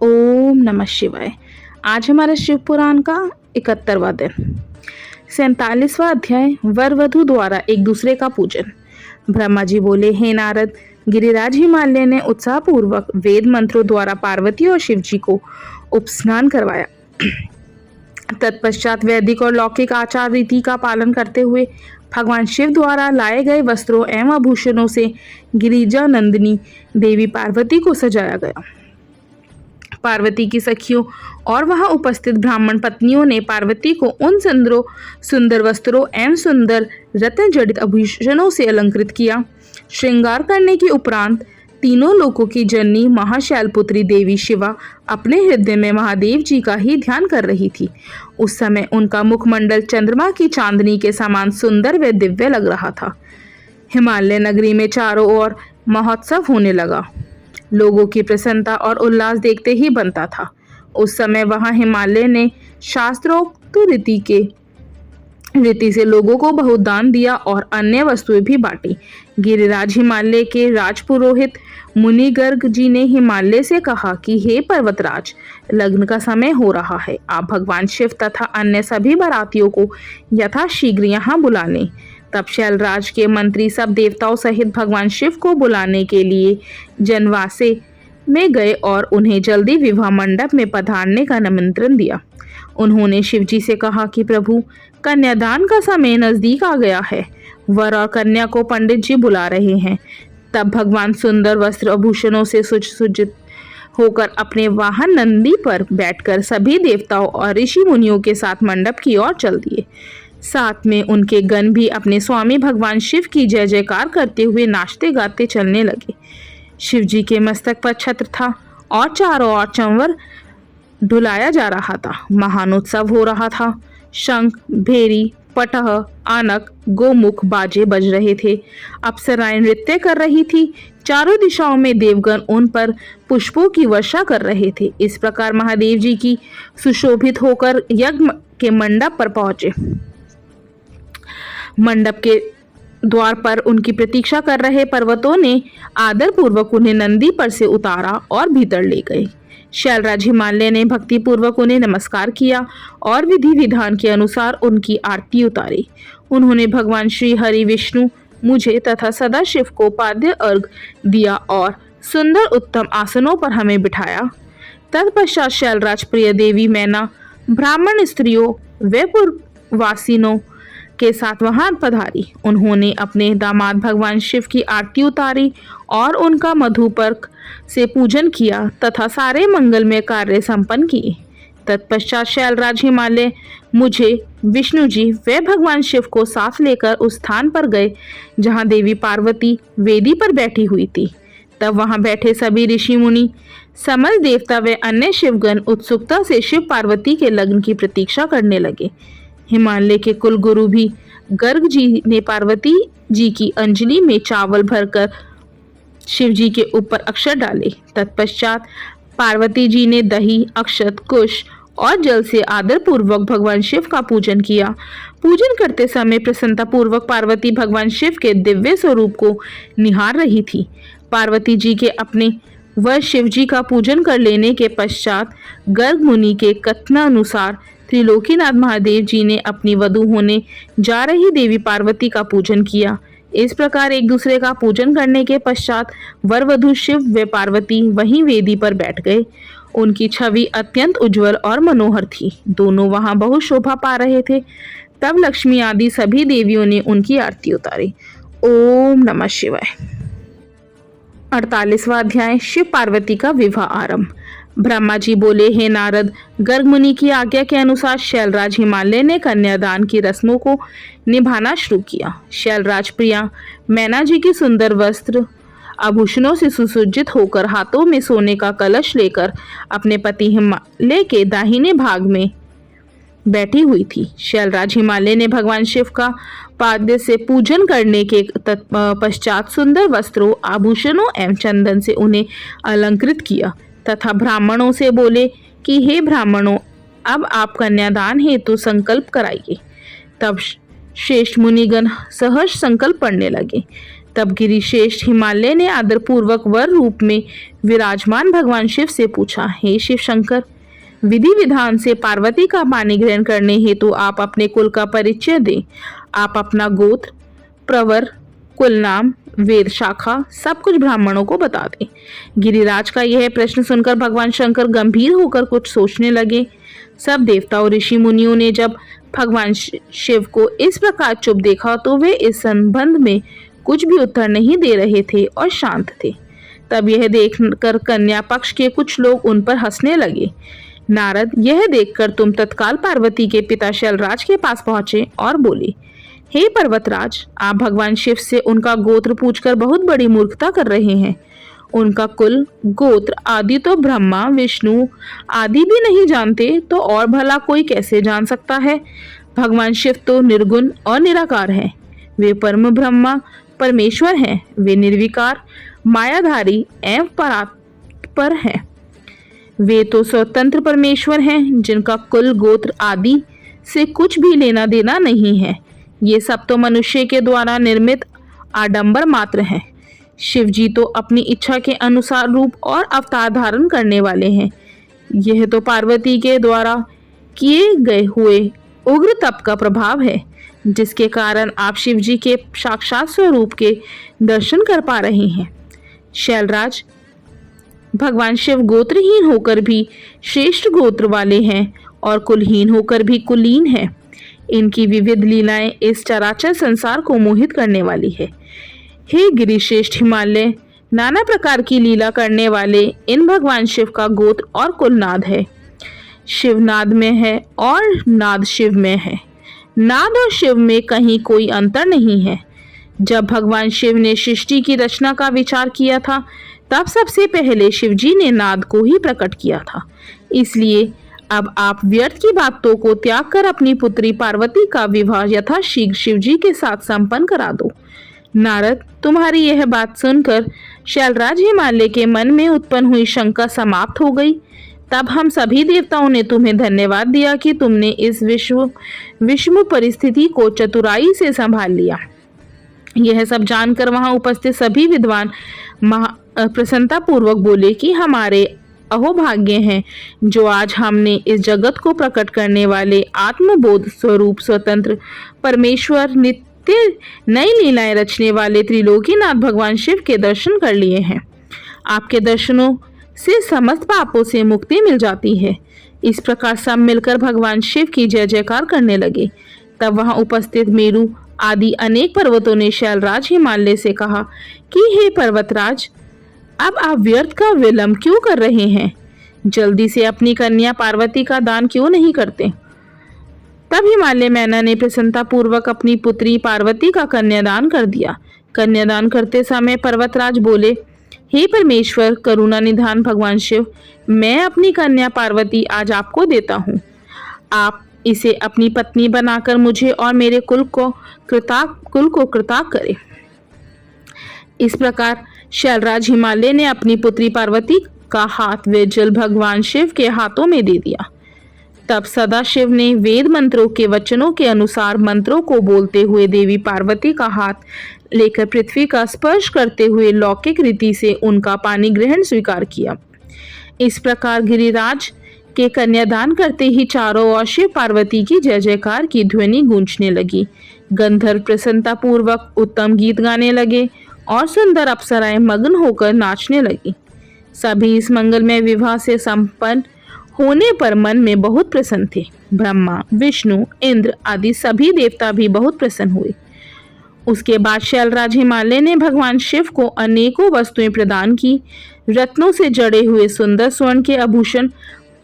ओम नमः शिवाय। आज हमारे शिव पुराण का 71वां दिन। 47वां अध्याय, वर वधु द्वारा एक दूसरे का पूजन। ब्रह्मा जी बोले, हे नारद, गिरिराज हिमालय ने उत्साहपूर्वक वेद मंत्रों द्वारा पार्वती और शिव जी को उपस्नान करवाया। तत्पश्चात वैदिक और लौकिक आचार रीति का पालन करते हुए भगवान शिव द्वारा लाए गए वस्त्रों एवं आभूषणों से गिरिजा नंदिनी देवी पार्वती को सजाया गया। पार्वती की सखियों और वहां उपस्थित ब्राह्मण पत्नियों ने पार्वती को उन सुंदर वस्त्रों एवं सुंदर रत्न जड़ित आभूषणों से अलंकृत किया। श्रृंगार करने के उपरांत तीनों लोकों की जननी महाशैलपुत्री देवी शिवा अपने हृदय में महादेव जी का ही ध्यान कर रही थी। उस समय उनका मुखमंडल चंद्रमा की चांदनी के समान सुंदर व दिव्य लग रहा था। हिमालय नगरी में चारों ओर महोत्सव होने लगा। लोगों की प्रसन्नता और उल्लास देखते ही बनता था। उस समय वहां हिमालय ने शास्त्रोक्त रीति से लोगों को बहुत दान दिया और अन्य वस्तुएं भी बांटी। गिरिराज हिमालय के राजपुरोहित मुनि गर्ग जी ने हिमालय से कहा कि हे पर्वतराज, लग्न का समय हो रहा है। आप भगवान शिव तथा अन्य सभी बारातियों को यथाशीघ्र यहाँ बुला लें। तब शैलराज के मंत्री सब देवताओं सहित भगवान शिव को बुलाने के लिए जनवासे में गए और उन्हें जल्दी विवाह मंडप में पधारने का निमंत्रण दिया। उन्होंने शिव जी से कहा कि प्रभु, कन्यादान का समय नजदीक आ गया है। वर और कन्या को पंडित जी बुला रहे हैं। तब भगवान सुंदर वस्त्र आभूषणों से सुसज्जित होकर अपने वाहन नंदी पर बैठकर सभी देवताओं और ऋषि मुनियों के साथ मंडप की ओर चल दिए। साथ में उनके गण भी अपने स्वामी भगवान शिव की जय जयकार करते हुए नाचते गाते चलने लगे। शिव जी के मस्तक पर छत्र था और चारों ओर चंवर डुलाया जा रहा था। महान उत्सव हो रहा था। शंख, भेरी, पटह, आनक, गोमुख बाजे बज रहे थे। अप्सराएं नृत्य कर रही थी। चारों दिशाओं में देवगण उन पर पुष्पों की वर्षा कर रहे थे। इस प्रकार महादेव जी की सुशोभित होकर यज्ञ के मंडप पर पहुंचे। मंडप के द्वार पर उनकी प्रतीक्षा कर रहे पर्वतों ने आदर पूर्वक उन्हें नंदी पर से उतारा और भीतर ले गए। शैलराज हिमालय ने भक्ति पूर्वक उन्हें नमस्कार किया और विधि विधान के अनुसार उनकी आरती उतारी। उन्होंने भगवान श्री हरि विष्णु, मुझे तथा सदाशिव को पाद्य अर्घ दिया और सुंदर उत्तम आसनों पर हमें बिठाया। तत्पश्चात शैलराज प्रिय देवी मैना ब्राह्मण स्त्रियों व पुरवासिनों के साथ वहां पधारी। उन्होंने अपने दामाद भगवान शिव की आरती उतारी और उनका मधुपर्क से पूजन किया तथा सारे मंगलमय कार्य संपन्न किए। तत्पश्चात शैलराज हिमालय मुझे, विष्णु जी व भगवान शिव को साथ लेकर उस स्थान पर गए जहां देवी पार्वती वेदी पर बैठी हुई थी। तब वहां बैठे सभी ऋषि मुनि, समस्त देवता व अन्य शिवगण उत्सुकता से शिव पार्वती के लग्न की प्रतीक्षा करने लगे। हिमालय के कुल गुरु भी गर्ग जी ने पार्वती जी की अंजलि में चावल भरकर शिव जी के ऊपर अक्षर डाले। तत्पश्चात पार्वती जी ने दही, अक्षत, कुश और जल से आदर पूर्वक भगवान शिव का पूजन किया। पूजन करते समय प्रसन्नता पूर्वक पार्वती भगवान शिव के दिव्य स्वरूप को निहार रही थी। पार्वती जी के अपने व शिव जी का पूजन कर लेने के पश्चात गर्ग मुनि के कथनानुसार त्रिलोकीनाथ महादेव जी ने अपनी वधू होने जा रही देवी पार्वती का पूजन किया। इस प्रकार एक दूसरे का पूजन करने के पश्चात वर वधू शिव व पार्वती वहीं वेदी पर बैठ गए। उनकी छवि अत्यंत उज्जवल और मनोहर थी। दोनों वहां बहुत शोभा पा रहे थे। तब लक्ष्मी आदि सभी देवियों ने उनकी आरती उतारी। ओम नमः शिवाय। 48वां अध्याय, शिव पार्वती का विवाह आरंभ। ब्रह्मा जी बोले, हे नारद, गर्ग मुनि की आज्ञा के अनुसार शैलराज हिमालय ने कन्यादान की रस्मों को निभाना शुरू किया। शैलराज प्रिया मैना जी की सुंदर वस्त्र आभूषणों से सुसज्जित होकर हाथों में सोने का कलश लेकर अपने पति हिमालय के दाहिने भाग में बैठी हुई थी। शैलराज हिमालय ने भगवान शिव का पाद्य से पूजन करने के पश्चात सुंदर वस्त्रों, आभूषणों एवं चंदन से उन्हें अलंकृत किया तथा ब्राह्मणों से बोले कि हे ब्राह्मणों, अब आप कन्यादान हेतु संकल्प कराइए। तब श्रेष्ठ मुनिगण सहर्ष संकल्प पढ़ने लगे। तब गिरिश्रेष्ठ हिमालय ने आदरपूर्वक वर रूप में विराजमान भगवान शिव से पूछा, हे शिव शंकर, विधि विधान से पार्वती का पानी ग्रहण करने हेतु आप अपने कुल का परिचय दें। आप अपना गोत्र, प्रवर, कुल नाम, वेद शाखा सब कुछ ब्राह्मणों को बता दें। गिरिराज का यह प्रश्न सुनकर भगवान शंकर गंभीर होकर कुछ सोचने लगे। सब देवता और ऋषि मुनियों ने जब भगवान शिव को इस प्रकार चुप देखा तो वे इस संबंध में कुछ भी उत्तर नहीं दे रहे थे और शांत थे। तब यह देखकर कन्या पक्ष के कुछ लोग उन पर हंसने लगे। नारद यह देखकर तुम तत्काल पार्वती के पिता शैलराज के पास पहुंचे और बोले, हे पर्वतराज, आप भगवान शिव से उनका गोत्र पूछकर बहुत बड़ी मूर्खता कर रहे हैं। उनका कुल, गोत्र आदि तो ब्रह्मा, विष्णु आदि भी नहीं जानते, तो और भला कोई कैसे जान सकता है। भगवान शिव तो निर्गुण और निराकार हैं। वे परम ब्रह्मा परमेश्वर हैं। वे निर्विकार, मायाधारी एवं परात्पर हैं। वे तो स्वतंत्र परमेश्वर हैं, जिनका कुल, गोत्र आदि से कुछ भी लेना देना नहीं है। ये सब तो मनुष्य के द्वारा निर्मित आडंबर मात्र हैं। शिव जी तो अपनी इच्छा के अनुसार रूप और अवतार धारण करने वाले हैं। यह तो पार्वती के द्वारा किए गए हुए उग्र तप का प्रभाव है, जिसके कारण आप शिव जी के साक्षात स्वरूप के दर्शन कर पा रहे हैं। शैलराज, भगवान शिव गोत्रहीन होकर भी श्रेष्ठ गोत्र वाले हैं और कुलहीन होकर भी कुलीन हैं। इनकी विविध लीलाएं इस चराचर संसार को मोहित करने वाली है। हे गिरिश्रेष्ठ हिमालय, नाना प्रकार की लीला करने वाले इन भगवान शिव का गोत्र और कुल नाद है। शिव नाद में है और नाद शिव में है। नाद और शिव में कहीं कोई अंतर नहीं है। जब भगवान शिव ने सृष्टि की रचना का विचार किया था, तब सबसे पहले शिव जी ने नाद को ही प्रकट किया था। इसलिए अब आप व्यर्थ की बातों को त्याग कर अपनी पुत्री पार्वती का विवाह यथाशीघ्र शिव जी के साथ संपन्न करा दो। नारद, तुम्हारी यह बात सुनकर शैलराज हिमालय के मन में उत्पन्न हुई शंका समाप्त हो गई। तब हम सभी देवताओं ने तुम्हें धन्यवाद दिया कि तुमने इस विषम परिस्थिति को चतुराई से संभाल लिया। यह सब जानकर वहां उपस्थित सभी विद्वान प्रसन्नता पूर्वक बोले कि हमारे अहोभाग्य हैं जो आज हमने इस जगत को प्रकट करने वाले आत्मबोध स्वरूप स्वतंत्र परमेश्वर, नित्य नई लीलाएं रचने वाले त्रिलोकीनाथ भगवान शिव के दर्शन कर लिए हैं। आपके दर्शनों से समस्त पापों से मुक्ति मिल जाती है। इस प्रकार सब मिलकर भगवान शिव की जय जयकार करने लगे। तब वहां उपस्थित मेरु आदि अनेक पर्वतों ने शैलराज हिमालय से कहा कि हे पर्वतराज, अब आप व्यर्थ का विलंब क्यों कर रहे हैं? जल्दी से अपनी कन्या पार्वती का दान क्यों नहीं करते? तब हिमालय मैना ने प्रसन्नता पूर्वक अपनी पुत्री पार्वती का कन्यादान कर दिया। कन्यादान करते समय पर्वतराज बोले, हे परमेश्वर करुणा निधान भगवान शिव, मैं अपनी कन्या पार्वती आज आपको देता हूँ। आप इसे अपनी पत्नी बनाकर मुझे और मेरे कुल को कृतार्थ करें। इस प्रकार शैलराज हिमालय ने अपनी पुत्री पार्वती का हाथ वे जल भगवान शिव के हाथों में दे दिया। तब सदाशिव ने वेद मंत्रों के वचनों के अनुसार मंत्रों को बोलते हुए देवी पार्वती का हाथ लेकर पृथ्वी का स्पर्श करते हुए लौकिक रीति से उनका पानी ग्रहण स्वीकार किया। इस प्रकार गिरिराज के कन्यादान करते ही चारों ओर शिव पार्वती की जय जयकार की ध्वनि गूंजने लगी। गंधर्व प्रसन्नता पूर्वक उत्तम गीत गाने लगे और सुंदर अप्सराएं मग्न होकर नाचने लगी। सभी इस मंगलमय विवाह से संपन्न होने पर मन में बहुत प्रसन्न थे। ब्रह्मा, विष्णु, इंद्र आदि सभी देवता भी बहुत प्रसन्न हुए। उसके बाद शैलराज हिमालय ने भगवान शिव को अनेकों वस्तुएं प्रदान की। रत्नों से जड़े हुए सुंदर स्वर्ण के आभूषण,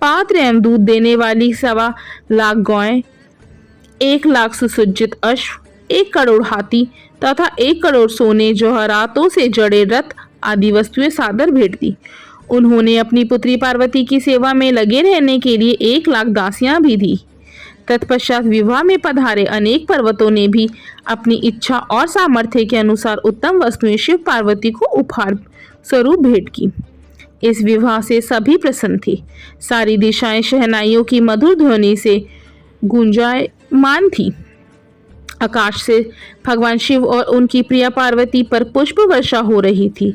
पात्र एवं दूध देने वाली 1.25 लाख गायें, 1 लाख सुसज्जित अश्व, 1 करोड़ हाथी तथा 1 करोड़ सोने जवाहरातों से जड़े रथ आदि वस्तुएं सादर भेंट दी। उन्होंने अपनी पुत्री पार्वती की सेवा में लगे रहने के लिए 1 लाख दासियां भी दी। तत्पश्चात विवाह में पधारे अनेक पर्वतों ने भी अपनी इच्छा और सामर्थ्य के अनुसार उत्तम वस्तुएं शिव पार्वती को उपहार स्वरूप भेंट की। इस विवाह से सभी प्रसन्न थे। सारी दिशाएं शहनाइयों की मधुर ध्वनि से गुंजायमान थी। आकाश से भगवान शिव और उनकी प्रिया पार्वती पर पुष्प वर्षा हो रही थी।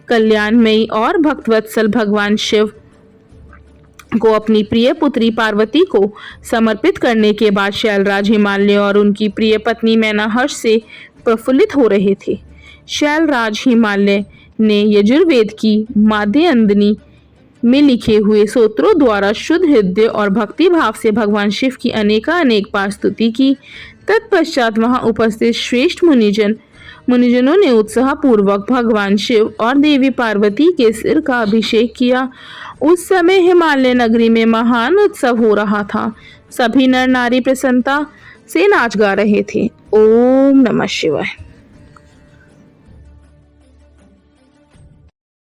कल्याणमयी और भक्तवत्सल भगवान शिव को अपनी प्रिय पुत्री पार्वती को समर्पित करने के बाद शैलराज हिमालय और उनकी प्रिय पत्नी मैना हर्ष से प्रफुल्लित हो रहे थे। शैलराज हिमालय ने यजुर्वेद की माध्यंदिनी में लिखे हुए सूत्रों द्वारा शुद्ध हृदय और भक्ति भाव से भगवान शिव की अनेक बार स्तुति की। तत्पश्चात वहां उपस्थित श्रेष्ठ मुनिजनों ने उत्साह पूर्वक भगवान शिव और देवी पार्वती के सिर का अभिषेक किया। उस समय हिमालय नगरी में महान उत्सव हो रहा था। सभी नर नारी प्रसन्नता से नाच गा रहे थे। ओम नमः शिवाय।